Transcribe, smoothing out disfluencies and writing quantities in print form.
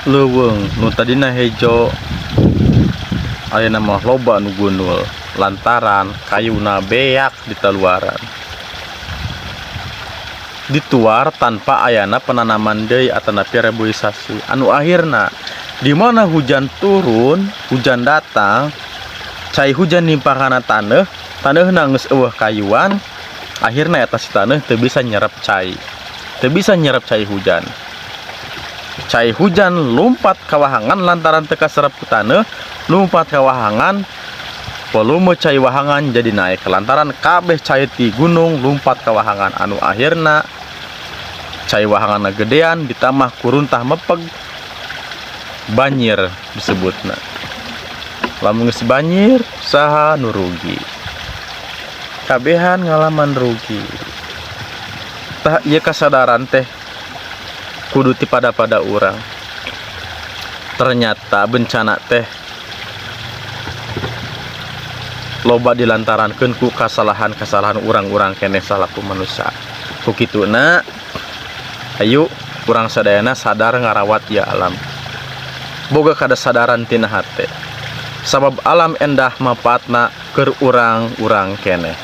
leuweung nu tadina hejo ayeuna mah loba nu gunul lantaran kayuna beak di taluaran. Dituar tanpa ayana penanaman deui atanapi reboisasi. Anu akhirna di mana hujan turun, hujan datang, cai hujan nimpah kana taneuh, taneuhna geus eueuh kayuan, akhirna eta si taneuh teu bisa nyerap cai. Teu bisa nyerap cai hujan. Cai hujan lumpat ka wahangan lantaran teu kaserep ku taneuh, lumpat ka wahangan, volume cai wahangan jadi naik lantaran kabeh cai ti gunung lumpat ka wahangan. Anu akhirna cai wahangan gedean ditambah kuruntah mepeg, banjir disebutna. Lamun geus banjir saha nu rugi? Kabehan ngalaman rugi. Tah ieu kasadaran teh kudu ti pada urang. Ternyata bencana teh loba dilantarankeun ku kasalahan-kasalahan urang-urang keneh salaku manusia. Ku kituna ayo urang sadayana sadar ngarawat ya alam. Boga kadasadaran tina hate. Sabab alam endah mapatna keur urang-urang keneh.